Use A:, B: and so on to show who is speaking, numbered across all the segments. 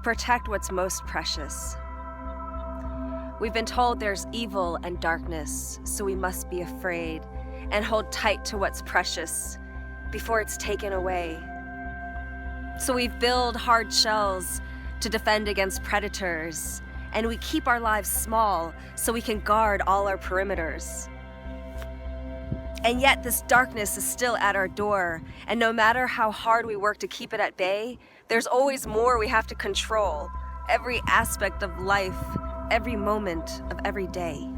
A: Protect what's most precious. We've been told there's evil and darkness, so we must be afraid and hold tight to what's precious before it's taken away. So we build hard shells to defend against predators, and we keep our lives small so we can guard all our perimeters. And yet this darkness is still at our door, and no matter how hard we work to keep it at bay, there's always more we have to control. Every aspect of life, every moment of every day.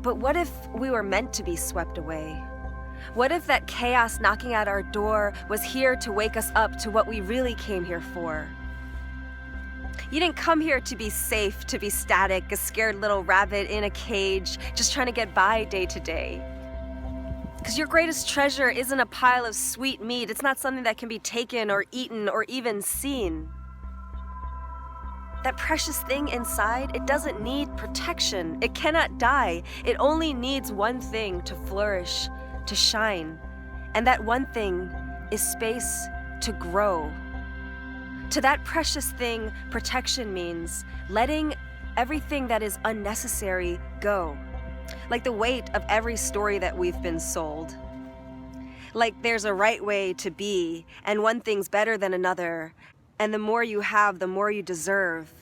A: But what if we were meant to be swept away? What if that chaos knocking at our door was here to wake us up to what we really came here for? You didn't come here to be safe, to be static, a scared little rabbit in a cage, just trying to get by day to day. Because your greatest treasure isn't a pile of sweet meat. It's not something that can be taken or eaten or even seen. That precious thing inside, it doesn't need protection. It cannot die. It only needs one thing to flourish, to shine. And that one thing is space to grow. To that precious thing, protection means letting everything that is unnecessary go. Like the weight of every story that we've been sold. Like there's a right way to be, and one thing's better than another, and the more you have, the more you deserve.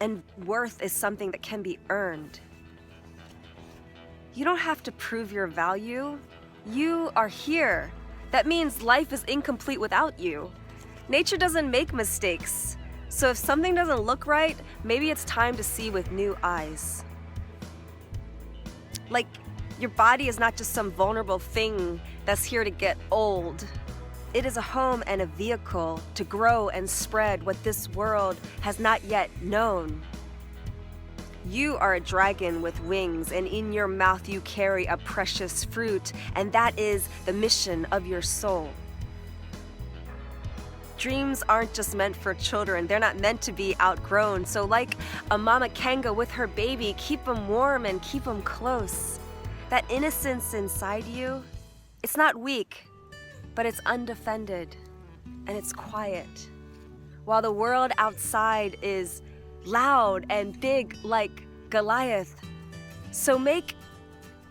A: And worth is something that can be earned. You don't have to prove your value. You are here. That means life is incomplete without you. Nature doesn't make mistakes. So if something doesn't look right, maybe it's time to see with new eyes. Like, your body is not just some vulnerable thing that's here to get old. It is a home and a vehicle to grow and spread what this world has not yet known. You are a dragon with wings, and in your mouth you carry a precious fruit, and that is the mission of your soul. Dreams aren't just meant for children. They're not meant to be outgrown. So like a mama kanga with her baby, keep them warm and keep them close. That innocence inside you, it's not weak, but it's undefended and it's quiet. While the world outside is loud and big like Goliath. So make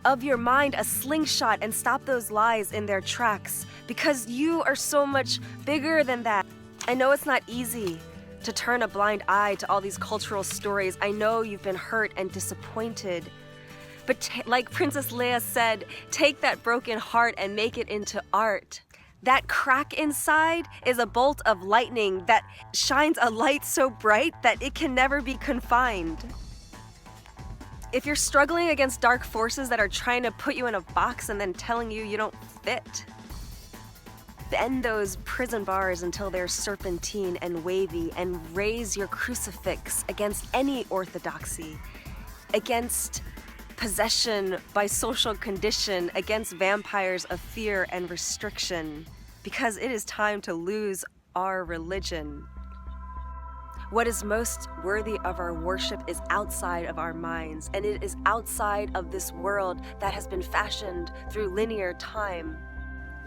A: of your mind a slingshot and stop those lies in their tracks, because you are so much bigger than that. I know it's not easy to turn a blind eye to all these cultural stories. I know you've been hurt and disappointed. But like Princess Leia said, take that broken heart and make it into art. That crack inside is a bolt of lightning that shines a light so bright that it can never be confined. If you're struggling against dark forces that are trying to put you in a box and then telling you you don't fit, bend those prison bars until they're serpentine and wavy, and raise your crucifix against any orthodoxy, against possession by social condition, against vampires of fear and restriction, because it is time to lose our religion. What is most worthy of our worship is outside of our minds, and it is outside of this world that has been fashioned through linear time.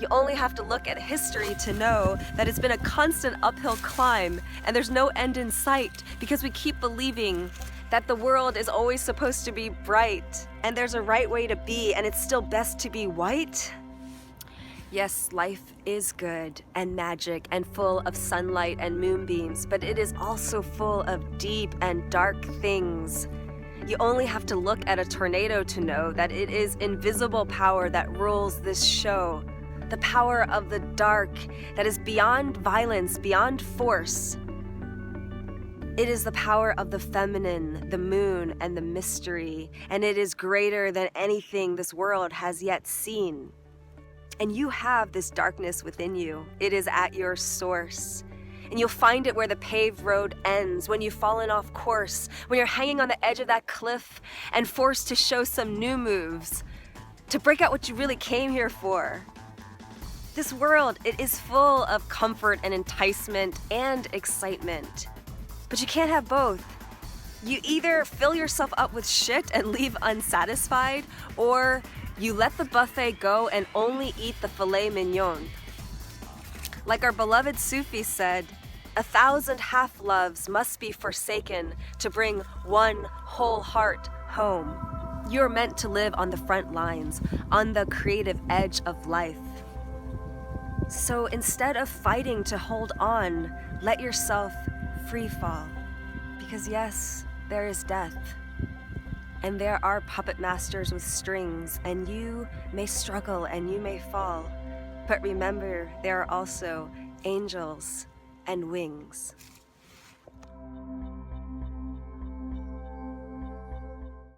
A: You only have to look at history to know that it's been a constant uphill climb, and there's no end in sight, because we keep believing that the world is always supposed to be bright, and there's a right way to be, and it's still best to be white. Yes, life is good and magic and full of sunlight and moonbeams, but it is also full of deep and dark things. You only have to look at a tornado to know that it is invisible power that rules this show. The power of the dark that is beyond violence, beyond force. It is the power of the feminine, the moon, and the mystery, and it is greater than anything this world has yet seen. And you have this darkness within you. It is at your source. And you'll find it where the paved road ends, when you've fallen off course, when you're hanging on the edge of that cliff and forced to show some new moves, to break out what you really came here for. This world, it is full of comfort and enticement and excitement. But you can't have both. You either fill yourself up with shit and leave unsatisfied, or you let the buffet go and only eat the filet mignon. Like our beloved Sufi said, 1,000 half-loves must be forsaken to bring one whole heart home. You're meant to live on the front lines, on the creative edge of life. So instead of fighting to hold on, let yourself free fall. Because yes, there is death. And there are puppet masters with strings, and you may struggle and you may fall. But remember, there are also angels and wings.